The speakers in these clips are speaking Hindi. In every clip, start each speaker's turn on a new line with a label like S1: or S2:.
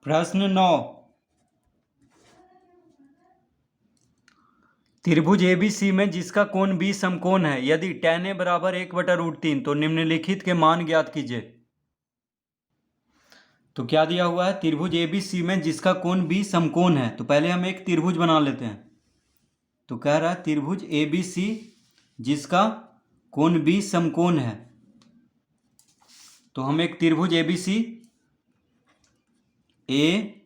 S1: प्रश्न 9। त्रिभुज एबीसी में जिसका कोण बी समकोण है, यदि tan a बराबर 1/√3 तो निम्नलिखित के मान ज्ञात कीजिए। तो क्या दिया हुआ है, त्रिभुज एबीसी में जिसका कोण बी समकोण है। तो पहले हम एक त्रिभुज बना लेते हैं। तो कह रहा है त्रिभुज एबीसी जिसका कोण बी समकोण है। तो हम एक त्रिभुज एबीसी ए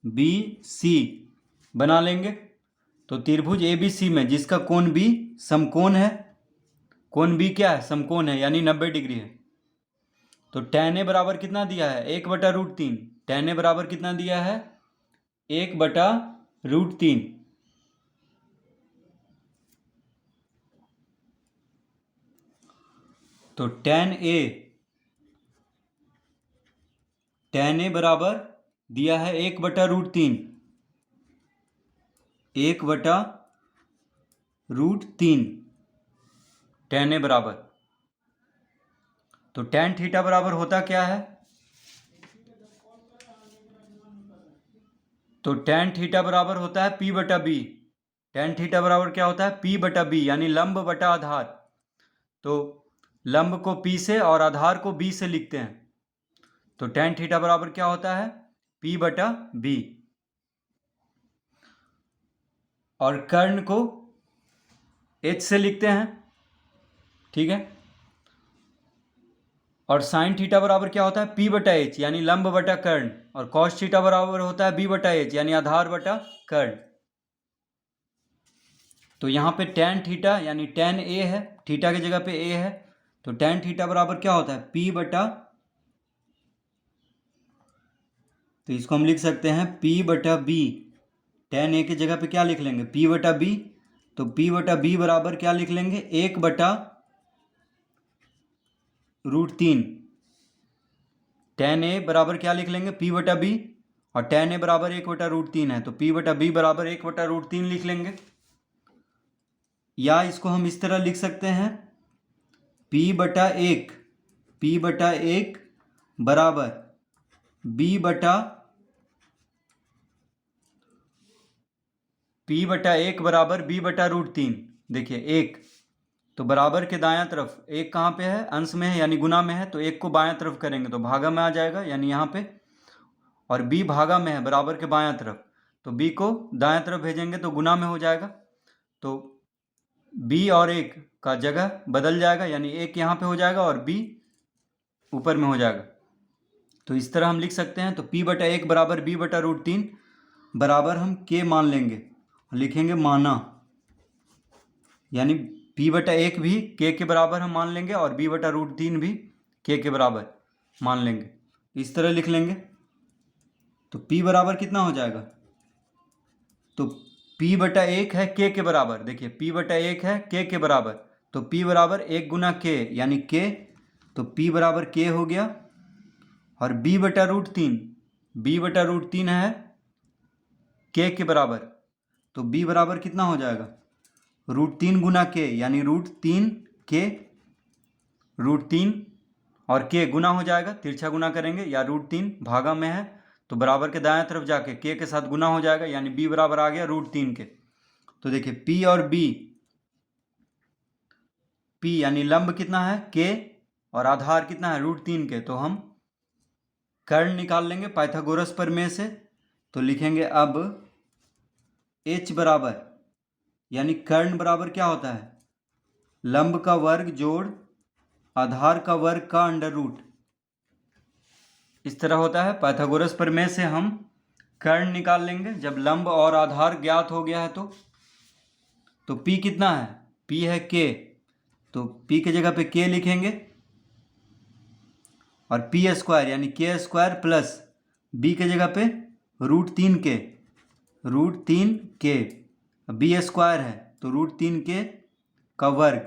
S1: बी सी बना लेंगे। तो त्रिभुज एबीसी में जिसका कोण बी समकोण है, कोण बी क्या है, समकोण है, यानी 90 डिग्री है। तो tan a बराबर कितना दिया है, 1/√3। tan a बराबर कितना दिया है, 1/√3। तो tan a बराबर दिया है 1/√3। 1/√3 tan a बराबर। तो tan थीटा बराबर होता क्या है, तो tan थीटा बराबर होता है P/B। tan थीटा बराबर क्या होता है, P/B, यानी लंब बटा आधार। तो लंब को P से और आधार को B से लिखते हैं। तो tan थीटा बराबर क्या होता है, P/B। और कर्ण को H से लिखते हैं, ठीक है। और sin थीटा बराबर क्या होता है, P/H, यानी लंब बटा कर्ण। और cos थीटा बराबर होता है B/H, यानी आधार बटा कर्ण। तो यहाँ पे tan थीटा यानी tan a है, थीटा की जगह पे a है। तो tan थीटा बराबर क्या होता है, तो इसको हम लिख सकते हैं P/B। tan a की जगह पे क्या लिख लेंगे, P/B। तो P/B बराबर क्या लिख लेंगे, 1/√3। tan a बराबर क्या लिख लेंगे, P/B। और tan a बराबर 1/√3 है, तो P/B बराबर 1/√3 लिख लेंगे। या इसको हम इस तरह लिख सकते हैं, P/1 बराबर P/1 बराबर B/√3। देखिए 1 तो बराबर के दायां तरफ, एक कहाँ पे है, अंश में है यानी गुना में है। तो एक को बायां तरफ करेंगे तो भागा में आ जाएगा, यानी यहाँ पे। और b भागा में है बराबर के बायां तरफ, तो b को दायां तरफ भेजेंगे तो गुना में हो जाएगा। तो b और 1 का जगह बदल जाएगा, यानी 1 यहाँ पे हो जाएगा और b ऊपर में हो जाएगा। तो इस तरह हम लिख सकते हैं। तो P/1 बराबर B/√3 बराबर हम k मान लेंगे, लिखेंगे माना, यानी P/1 भी k के बराबर हम मान लेंगे और B/√3 भी k के बराबर मान लेंगे। इस तरह लिख लेंगे। तो P बराबर कितना हो जाएगा, तो P/1 है k के बराबर। देखिए P/1 है k के बराबर, तो P बराबर 1 गुना k यानी k। तो P बराबर k हो गया। और B/√3 है k के बराबर, तो B बराबर कितना हो जाएगा, √3 गुना k, यानी √3k। √3 और k गुना हो जाएगा, तिरछा गुना करेंगे, या √3 भागा में है तो बराबर के दाएं तरफ जाके k के साथ गुना हो जाएगा, यानी b बराबर आ गया √3 के। तो देखिए p और b, p यानी लंब कितना है k और आधार कितना है √3 के। तो हम कर्ण निकाल लेंगे पाइथागोरस प्रमेय से। तो लिखेंगे अब h बराबर, यानी कर्ण बराबर क्या होता है, लंब का वर्ग जोड़ आधार का वर्ग का अंडर रूट। इस तरह होता है। पाइथागोरस प्रमेय से हम कर्ण निकाल लेंगे जब लंब और आधार ज्ञात हो गया है। तो P कितना है, P है k, तो P की जगह पे k लिखेंगे। और P² यानी k² प्लस B की जगह पे √3k, B² है तो √3k का वर्ग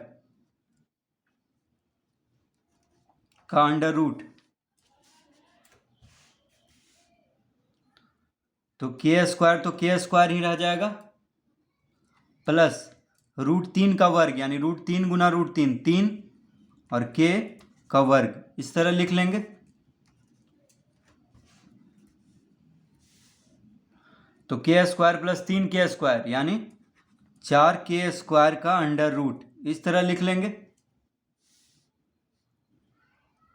S1: का अंडर रूट। तो k² ही रह जाएगा, प्लस √3 का वर्ग यानी √3 गुना √3 3, और k का वर्ग। इस तरह लिख लेंगे। तो के स्क्वायर प्लस 3k स्क्वायर यानी 4k स्क्वायर का अंडर रूट, इस तरह लिख लेंगे।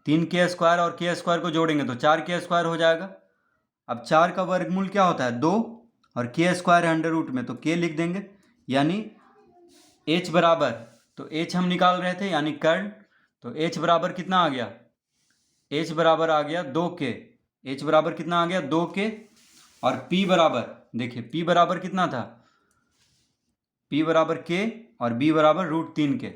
S1: 3k स्क्वायर और k स्क्वायर को जोड़ेंगे तो 4k स्क्वायर हो जाएगा। अब 4 का वर्गमूल क्या होता है 2, और k स्क्वायर है अंडर रूट में तो k लिख देंगे, यानी h बराबर, तो h हम निकाल रहे थे यानी कर्ण, तो h बराबर कितना आ गया, h बराबर आ गया 2k, h बराबर कितना आ गया 2k, और p बराबर, देखिए p बराबर कितना था, p बराबर k और b बराबर √3k।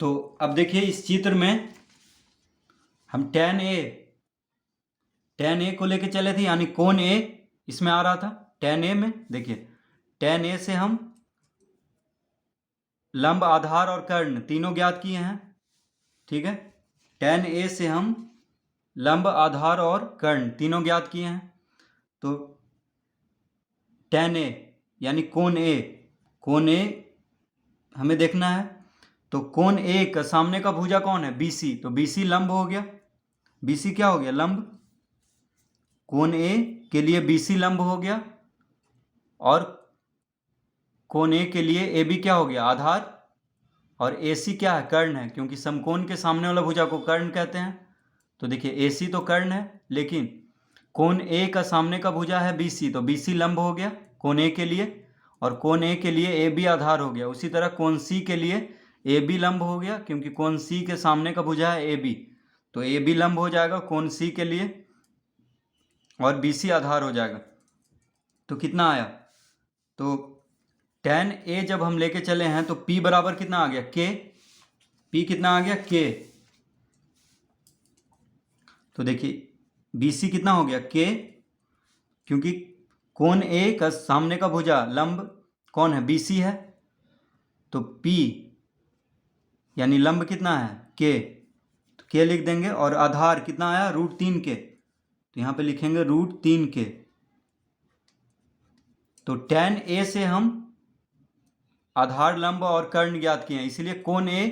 S1: तो अब देखिए इस चित्र में हम tan a को लेके चले थे, यानी कोण a इसमें आ रहा था। tan a में देखिए tan a से हम लंब, आधार और कर्ण तीनों ज्ञात किए हैं, ठीक है। tan a से हम लंब, आधार और कर्ण तीनों ज्ञात किए हैं। तो tan a यानी कोण a हमें देखना है, तो कोण a का सामने का भुजा कौन है BC, तो BC लंब हो गया, BC क्या हो गया लंब, कोण a के लिए BC लंब हो गया, और कोण a के लिए AB क्या हो गया आधार, और AC क्या है कर्ण है, क्योंकि समकोण के सामने वाला भुजा को कर्ण कहते हैं। तो देखिए AC तो कर्ण है, लेकिन कोण A का सामने का भुजा है BC, तो BC लंब हो गया कोण A के लिए, और कोण A के लिए AB आधार हो गया। उसी तरह कोण C के लिए AB लंब हो गया, क्योंकि कोण C के सामने का भुजा है AB, तो AB लंब हो जाएगा कोण C के लिए, और BC आधार हो जाएगा। तो कितना आया, तो tan a जब हम लेके चले हैं तो p बराबर कितना आ गया k, p कितना आ गया k, तो देखिए BC कितना हो गया k, क्योंकि कोण a का सामने का भुजा लंब कौन है BC है, तो p यानी लंब कितना है k, तो k लिख देंगे, और आधार कितना आया √3k, तो यहाँ पे लिखेंगे √3k। तो tan a से हम आधार, लंब और कर्ण ज्ञात किए हैं, इसलिए कोण a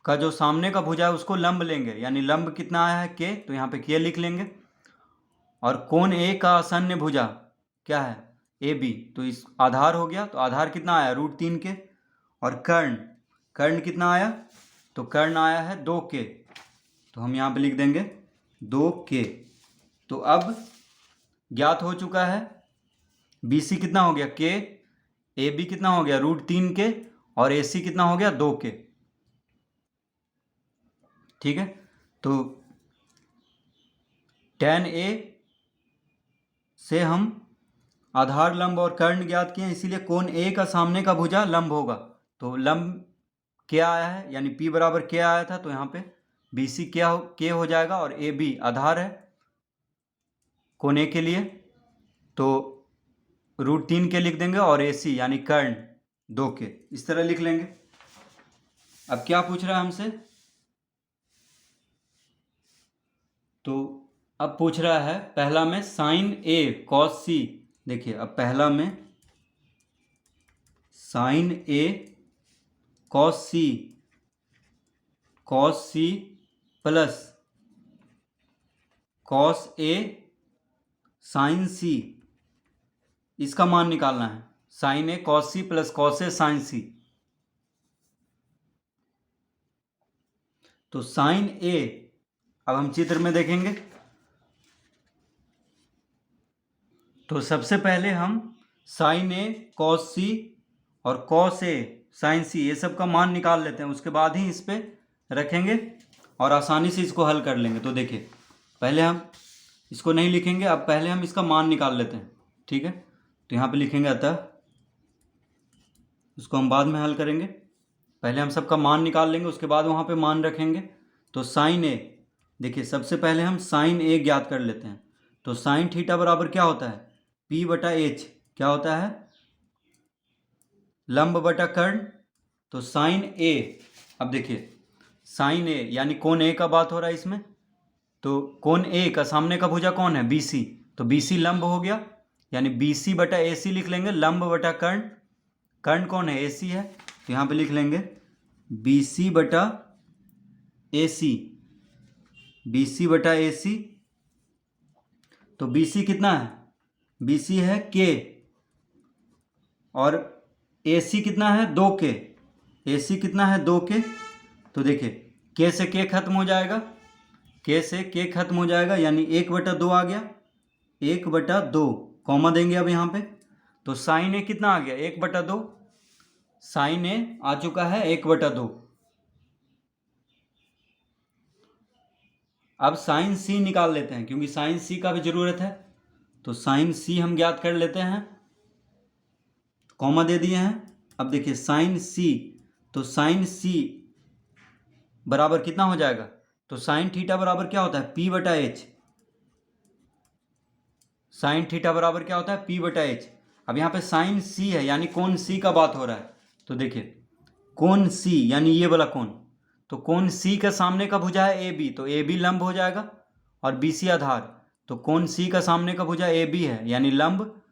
S1: का जो सामने का भुजा है उसको लंब लेंगे, यानी लंब कितना आया है k, तो यहाँ पे k लिख लेंगे, और कोण a का आसन्न भुजा क्या है AB, तो इस आधार हो गया, तो आधार कितना आया √3k, और कर्ण कितना आया, तो कर्ण आया है 2k, तो हम यहाँ पे लिख देंगे 2k। तो अब ज्ञात हो चुका है BC कितना हो गया k, AB कितना हो गया √3k, और AC कितना हो गया 2k, ठीक है। तो tan a से हम आधार, लंब और कर्ण ज्ञात किए हैं, इसीलिए कोण a का सामने का भुजा लंब होगा, तो लंब क्या आया है, यानी p बराबर क्या आया था, तो यहाँ पे BC क्या k हो जाएगा, और AB आधार है कोण a के लिए, तो √3k लिख देंगे, और AC यानी कर्ण 2k, इस तरह लिख लेंगे। अब क्या पूछ रहा है हमसे, तो अब पूछ रहा है पहला में sin a cos c, देखिए अब पहला में sin a cos c plus cos a sin c, इसका मान निकालना है, sin a cos c plus cos a sin c। तो sin a, अब हम चित्र में देखेंगे, तो सबसे पहले हम sin a cos c और cos a sin c ये सब का मान निकाल लेते हैं, उसके बाद ही इस पे रखेंगे और आसानी से इसको हल कर लेंगे। तो देखिए पहले हम इसको नहीं लिखेंगे, अब पहले हम इसका मान निकाल लेते हैं, ठीक है। तो यहाँ पे लिखेंगे अतः, उसको हम बाद में हल करेंगे, पहले हम सबका मान निकाल लेंगे, उसके बाद वहाँ पे मान रखेंगे। तो sin a, देखिए सबसे पहले हम sin a ज्ञात कर लेते हैं, तो sin थीटा बराबर क्या होता है P/H, क्या होता है लंब बटा कर्ण, तो sin a, अब देखिए sin a यानी कोण a का बात हो रहा है इसमें, तो कोण a का सामने का भुजा कौन है BC, तो BC लंब हो गया, यानी BC/AC लिख लेंगे, लंब बटा कर्ण, कर्ण कौन है AC है, तो यहाँ पे लिख लेंगे BC/AC ए सी, बी सी बटा ए सी। तो बी सी कितना है, बी सी है के, और ए सी कितना है 2K, ए सी कितना है 2K। तो देखिए के से के खत्म हो जाएगा, के से के खत्म हो जाएगा, यानी 1/2 आ गया, 1/2 कॉमा देंगे अब यहाँ पे। तो साइन ए कितना आ गया 1/2, साइन ए आ चुका है 1/2। अब साइन सी निकाल लेते हैं, क्योंकि साइन सी का भी जरूरत है। तो साइन सी हम ज्ञात कर लेते हैं, कॉमा दे दिए हैं। अब देखिए साइन सी, तो साइन सी बराबर कितना हो जाएगा, तो साइन थीटा बराबर क्या होता है P/H, साइन थीटा बराबर क्या होता है P/H। अब यहाँ पे साइन सी है, यानी कोण सी का बात हो रहा है। तो देखिए कोण सी यानी ये वाला कोण, तो कोण सी का सामने का भुजा है AB, तो AB लंब हो जाएगा, और BC आधार। तो कोण सी का सामने का भुजा AB है, यानी लंब।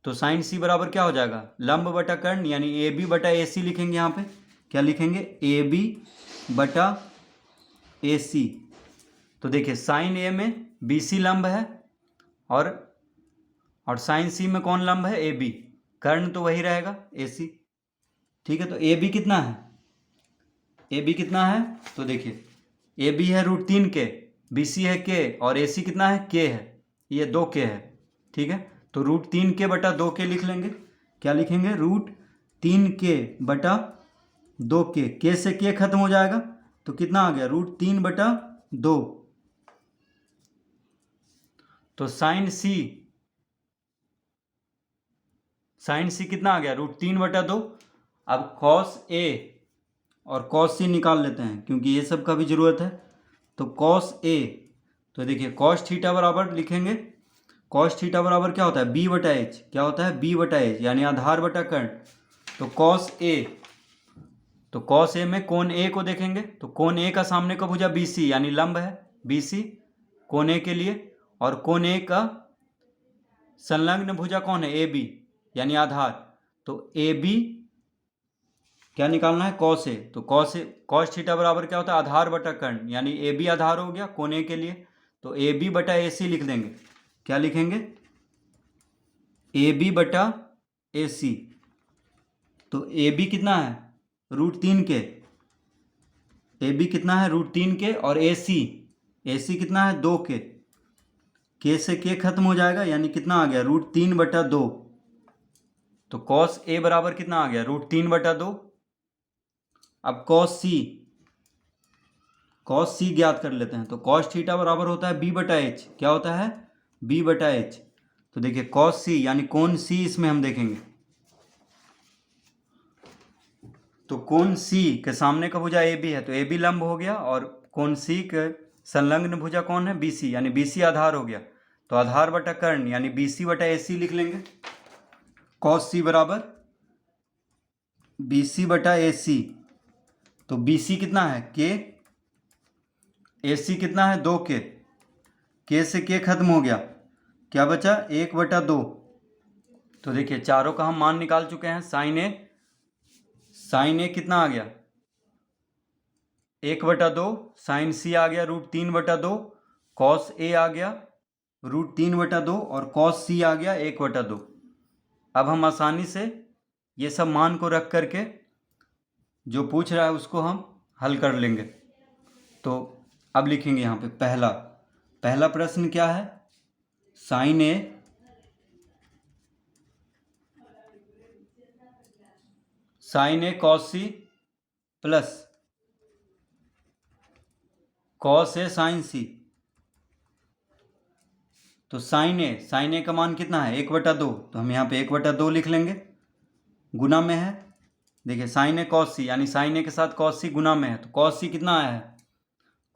S1: तो साइन सी बराबर क्या हो जाएगा, लंब बटा कर्ण, यानी AB बटा AC लिखेंगे यहाँ पे। क्या लिखेंगे, AB बटा AC। तो देखिए साइन ए में BC लंब है, और साइन सी में कौन लंब है AB, कर्ण तो वही रहेगा AC। ठीक है, तो AB कितना है, AB कितना है, तो देखिए AB है √3K, BC है K, और AC कितना है K है, ये 2K है। ठीक है, तो √3K बटा 2K लिख लेंगे। क्या लिखेंगे, √3K बटा 2K, K से K खत्म हो जाएगा, तो कितना आ गया √3/2। तो साइन सी कितना आ गया √3/2। अब कॉस ए और कॉस सी निकाल लेते हैं, क्योंकि ये सब का भी जरूरत है। तो कॉस ए, तो देखिए कॉस थीटा बराबर लिखेंगे, कॉस थीटा बराबर क्या होता है B/H, क्या होता है B/H, यानी आधार बटा कर्ण। तो कॉस ए, तो कॉस ए में कोण ए को देखेंगे, तो कोण ए का सामने का भुजा BC, यानी लंब है BC कोण ए के लिए, और कोण ए का संलग्न भुजा कौन है AB, यानी आधार। तो AB क्या निकालना है, कॉस ए। तो कॉस थीटा बराबर क्या होता है आधार बटा कर्ण, यानी AB आधार हो गया कोण ए के लिए। तो AB बटा AC लिख देंगे। क्या लिखेंगे, AB बटा AC। तो AB कितना है √3K, AB कितना है √3K, और AC कितना है 2K, K से K खत्म हो जाएगा, यानी कितना आ गया √3/2। तो कॉस ए बराबर कितना आ गया √3/2। अब कॉस सी ज्ञात कर लेते हैं। तो कॉस थीटा बराबर होता है B/H, क्या होता है B/H। तो देखिए कॉस सी यानी कोण सी इसमें हम देखेंगे, तो कोण सी के सामने का भुजा AB है, तो AB लंब हो गया, और कोण सी के संलग्न भुजा कौन है BC, यानी BC आधार हो गया। तो आधार बटा कर्ण, यानी BC बटा AC लिख लेंगे। कॉस सी बराबर BC बटा AC। तो BC कितना है K, AC कितना है 2K, K से K खत्म हो गया, क्या बचा 1/2। तो देखिए चारों का हम मान निकाल चुके हैं। साइन ए कितना आ गया 1/2, साइन सी आ गया √3/2, कॉस ए आ गया √3/2, और कॉस सी आ गया 1/2। अब हम आसानी से ये सब मान को रख करके जो पूछ रहा है उसको हम हल कर लेंगे। तो अब लिखेंगे यहाँ पे पहला प्रश्न क्या है, sign A cos C plus cos A sign सी। तो साइन ए का मान कितना है 1/2, तो हम यहाँ पे 1/2 लिख लेंगे, गुना में है। देखिए साइन ए कॉस सी, यानी साइन ए के साथ कॉस सी गुना में है, तो कॉस सी कितना आया है,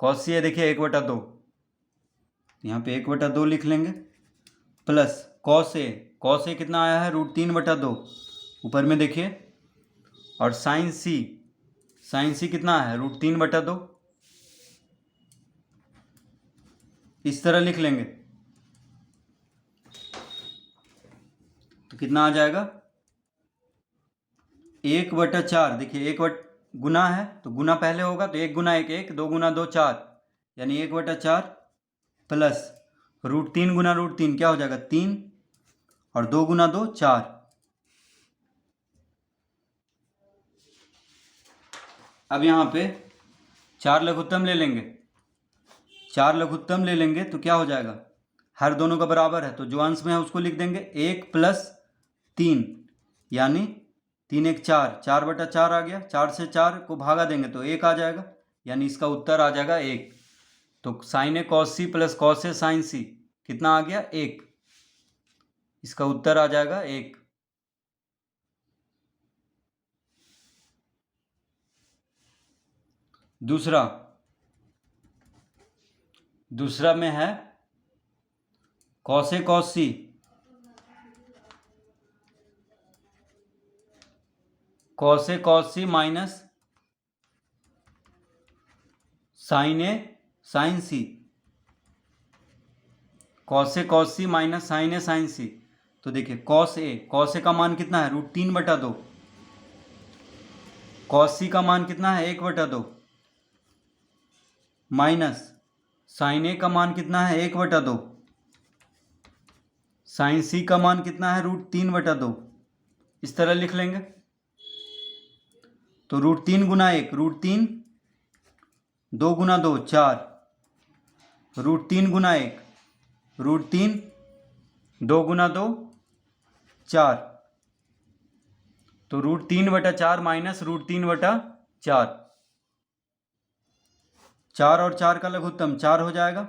S1: कॉस सी है देखिए 1/2, यहाँ पे 1/2 लिख लेंगे, प्लस कॉस ए कितना आया है √3/2 ऊपर में देखिए, और साइन सी कितना है √3/2, इस तरह लिख लेंगे। तो कितना आ जाएगा 1/4, देखिए गुना है तो गुना पहले होगा, तो 1 गुना 1 1, 2 गुना 2 4, यानी 1/4 प्लस √3 गुना √3 क्या हो जाएगा 3, और 2 गुना 2 4। अब यहाँ पे 4 लघुत्तम ले लेंगे, 4 लघुत्तम ले लेंगे तो क्या हो जाएगा, हर दोनों का बराबर है तो जो अंश में है उसको लिख देंगे 1 + 3, यानी 3 1 4, 4/4 आ गया, 4 से 4 को भागा देंगे तो 1 आ जाएगा, यानी इसका उत्तर आ जाएगा 1। तो sin A cos C + cos A sin C कितना आ गया 1, इसका उत्तर आ जाएगा 1। दूसरा में है cos A cos C, cos A cos C minus sin A sin C, cos A cos C minus sin A sin C। तो देखिए cos A का मान कितना है √3/2, cos C का मान कितना है 1/2, माइनस sin A का मान कितना है 1/2, sin C का मान कितना है √3/2। इस तरह लिख लेंगे तो √3 गुना 1 √3, 2 गुना 2 4, √3 गुना 1 √3, 2 गुना 2 4, तो √3/4 माइनस √3/4, 4 और 4 का लघुत्तम 4 हो जाएगा।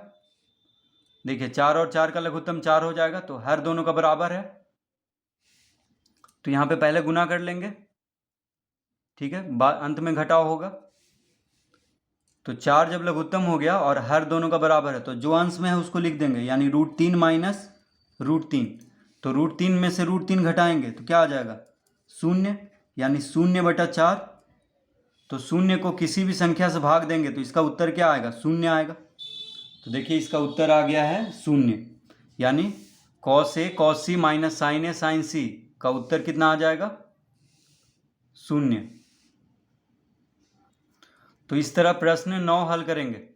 S1: देखिए 4 और 4 का लघुत्तम 4 हो जाएगा तो हर दोनों का बराबर है, तो यहाँ पे पहले गुना कर लेंगे, ठीक है, अंत में घटाव होगा। तो 4 जब लघुत्तम हो गया और हर दोनों का बराबर है तो जो अंश में है उसको लिख देंगे, यानी √3 माइनस √3, तो √3 में से √3 घटाएंगे तो क्या आ जाएगा 0, यानी 0/4। तो 0 को किसी भी संख्या से भाग देंगे तो इसका उत्तर क्या आएगा 0 आएगा। तो देखिए इसका उत्तर आ गया है 0, यानी cos A cos C minus sin A sin C का उत्तर कितना आ जाएगा 0। तो इस तरह प्रश्न 9 हल करेंगे।